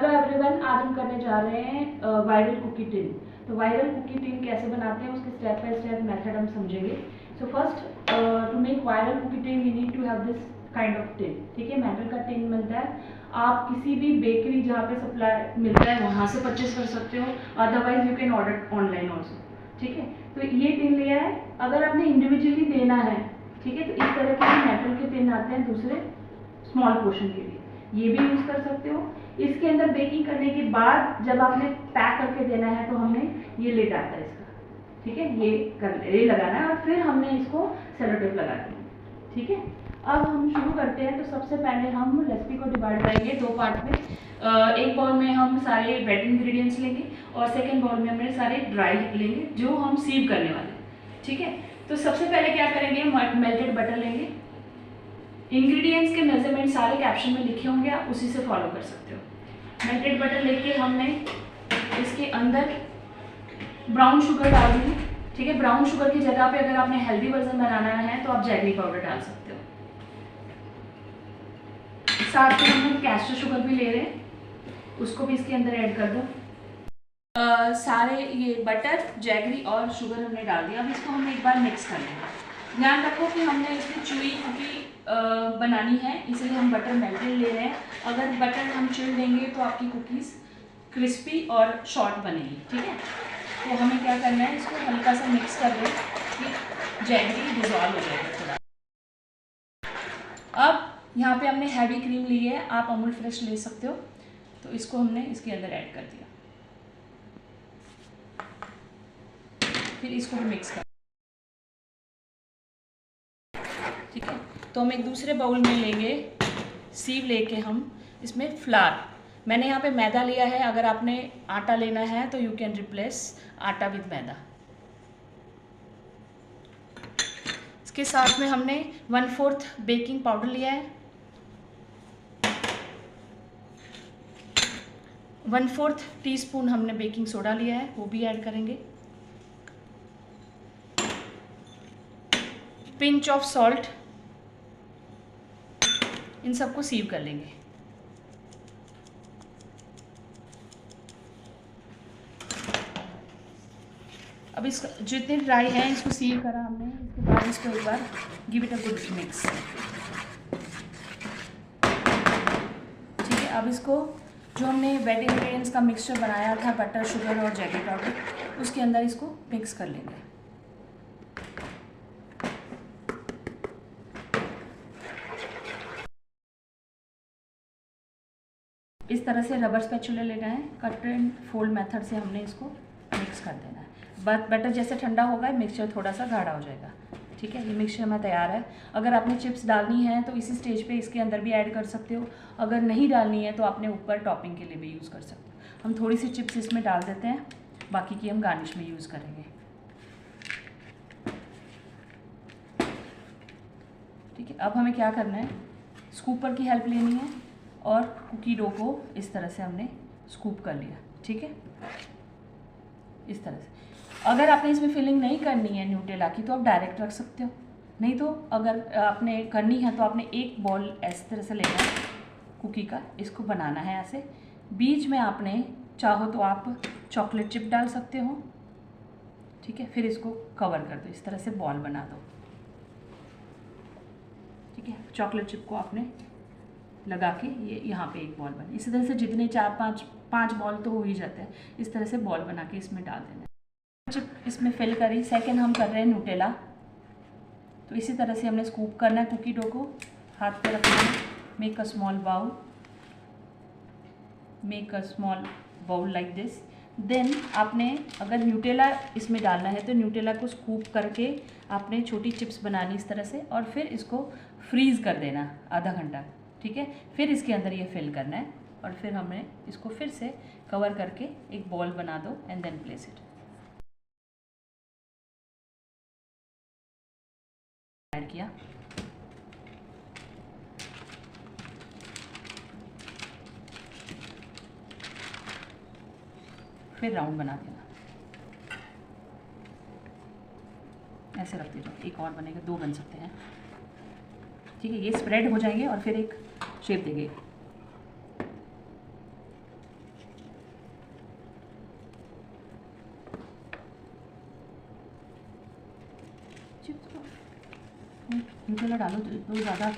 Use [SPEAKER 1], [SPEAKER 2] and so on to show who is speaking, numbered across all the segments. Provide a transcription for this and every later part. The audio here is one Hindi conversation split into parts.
[SPEAKER 1] हेलो एवरीवन, आज हम करने जा रहे हैं वायरल कुकी टिन। तो वायरल कुकी टिन कैसे बनाते हैं उसके स्टेप बाय स्टेप मेथड हम समझेंगे। So first to make viral cookie tin we need to have this kind of tin. ठीक है, मेटल का टिन मिलता है, आप किसी भी बेकरी जहाँ पे सप्लाई मिलता है वहाँ से परचेज कर सकते हो, otherwise you can order online also. ठीक है, तो ये टिन लिया है। अगर आपने इंडिविजुअली देना है, ठीक है, तो इस तरह के मेटल के टिन आते हैं दूसरे स्मॉल पोर्शन के लिए, ये भी यूज़ कर सकते हो। इसके अंदर बेकिंग करने के बाद जब आपने पैक करके देना है तो हमने ये लिड आता है इसका, ठीक है, ये लगाना है और फिर हमने इसको सेलो टेप लगा देना। ठीक है, अब हम शुरू करते हैं। तो सबसे पहले हम रेसिपी को डिवाइड करेंगे दो पार्ट में। एक बाउल में हम सारे वेट इंग्रेडिएंट्स लेंगे और सेकेंड बाउल में हमने सारे ड्राई लेंगे जो हम सीव करने वाले हैं। ठीक है, तो सबसे पहले क्या करेंगे, मेल्टेड बटर लेंगे। इंग्रेडिएंट्स के मेजरमेंट सारे कैप्शन में लिखे होंगे, आप उसी से फॉलो कर सकते हो। मेल्टेड बटर लेके हमने इसके अंदर ब्राउन शुगर डाल दी। ठीक है, ब्राउन शुगर की जगह पे अगर आपने हेल्दी वर्जन बनाना है तो आप जैगरी पाउडर डाल सकते हो। साथ में हम कैस्टर शुगर भी ले रहे हैं, उसको भी इसके अंदर ऐड कर दो। सारे ये बटर, जैगरी और शुगर हमने डाल दिया। अब इसको हम एक बार मिक्स कर लेंगे। ध्यान रखो कि हमने इसमें चुई कुकी बनानी है, इसलिए हम बटर मेल्टेड ले रहे हैं। अगर बटर हम चिल देंगे तो आपकी कुकीज़ क्रिस्पी और शॉर्ट बनेगी। ठीक है, तो हमें क्या करना है, इसको हल्का सा मिक्स कर दें कि जैगरी डिजॉल्व हो जाएगा थोड़ा। अब यहाँ पे हमने हैवी क्रीम ली है, आप अमूल फ्रेश ले सकते हो। तो इसको हमने इसके अंदर ऐड कर दिया, फिर इसको भी मिक्स कर। ठीक है, तो हम एक दूसरे बाउल में लेंगे सीव लेके हम इसमें फ्लार, मैंने यहाँ पे मैदा लिया है, अगर आपने आटा लेना है तो यू कैन रिप्लेस आटा विद मैदा। इसके साथ में हमने 1/4 बेकिंग पाउडर लिया है, 1/4 टीस्पून हमने बेकिंग सोडा लिया है, वो भी ऐड करेंगे। पिंच ऑफ सॉल्ट, इन सबको सीव कर लेंगे। अब इसका जितने ड्राई है इसको सीव करा हमने, इसके बाद इसको एक बार give it a good mix. ठीक है, अब इसको जो हमने वेट इंग्रेडिएंट्स का मिक्सचर बनाया था, बटर, शुगर और जैगरी पाउडर, उसके अंदर इसको मिक्स कर लेंगे। इस तरह से रबर स्पैचुला लेना है, कट एंड फोल्ड मेथड से हमने इसको मिक्स कर देना है। बटर जैसे ठंडा होगा मिक्सचर थोड़ा सा गाढ़ा हो जाएगा। ठीक है, ये मिक्सचर हमारा तैयार है। अगर आपने चिप्स डालनी है तो इसी स्टेज पे इसके अंदर भी ऐड कर सकते हो, अगर नहीं डालनी है तो आपने ऊपर टॉपिंग के लिए भी यूज़ कर सकते हो। हम थोड़ी सी चिप्स इसमें डाल देते हैं, बाकी की हम गार्निश में यूज़ करेंगे। ठीक है, अब हमें क्या करना है, स्कूपर की हेल्प लेनी है और कुकी डो को इस तरह से हमने स्कूप कर लिया। ठीक है, इस तरह से। अगर आपने इसमें फिलिंग नहीं करनी है न्यूटेला की तो आप डायरेक्ट रख सकते हो, नहीं तो अगर आपने करनी है तो आपने एक बॉल इस तरह से लेना है कुकी का, इसको बनाना है ऐसे। बीच में आपने चाहो तो आप चॉकलेट चिप डाल सकते हो। ठीक है, फिर इसको कवर कर दो, इस तरह से बॉल बना दो। ठीक है, चॉकलेट चिप को आपने लगा के ये यहाँ पे एक बॉल बने। इसी तरह से जितने 4-5 बॉल तो हो ही जाते हैं, इस तरह से बॉल बना के इसमें डाल देना है। चिप इसमें फिल करी। सेकेंड हम कर रहे हैं न्यूटेला, तो इसी तरह से हमने स्कूप करना है कुकी डो को, हाथ पे रखना है। Make a small bowl like this. Then आपने अगर न्यूटेला इसमें डालना है तो न्यूटेला को स्कूप करके आपने छोटी चिप्स बनानी इस तरह से और फिर इसको फ्रीज़ कर देना आधा घंटा। ठीक है, फिर इसके अंदर ये फिल करना है और फिर हमने इसको फिर से कवर करके एक बॉल बना दो and then place it. Add किया, फिर राउंड बना देना, ऐसे रखते जाओ, एक और बनेगा, 2 बन सकते हैं। ठीक है, ये स्प्रेड हो जाएंगे और फिर एक शेप देंगे। न्यूट्रेला डालो तो ज़्यादा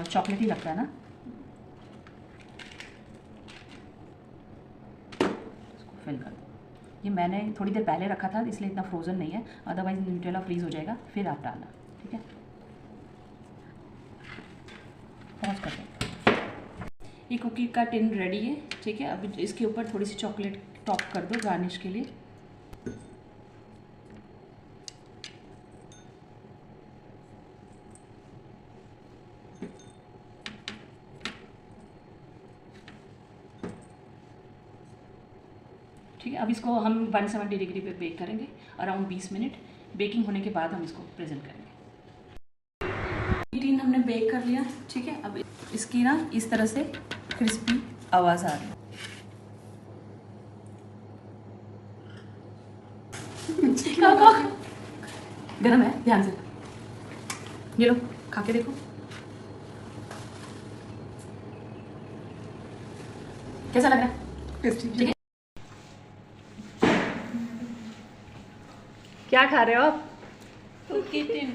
[SPEAKER 1] चॉकलेटी लगता है ना। इसको फिल कर दो। ये मैंने थोड़ी देर पहले रखा था इसलिए इतना फ्रोज़न नहीं है, अदरवाइज न्यूट्रेला फ्रीज़ हो जाएगा, फिर आप डालना, ठीक है। पॉज कर दो। ये कुकी का टिन रेडी है, ठीक है। अब इसके ऊपर थोड़ी सी चॉकलेट टॉप कर दो गार्निश के लिए। ठीक है, अब इसको हम 170 डिग्री पे बेक करेंगे अराउंड 20 मिनट। बेकिंग होने के बाद हम इसको प्रेजेंट करेंगे। टिन हमने बेक कर लिया, ठीक है। अब इसकी ना इस तरह से क्रिस्पी आवाज़ आ रही है। गरम है, ध्यान से। ये लो, खा के देखो कैसा लग रहा है। ठीक है, क्या खा रहे हो आप?
[SPEAKER 2] Cookie tin.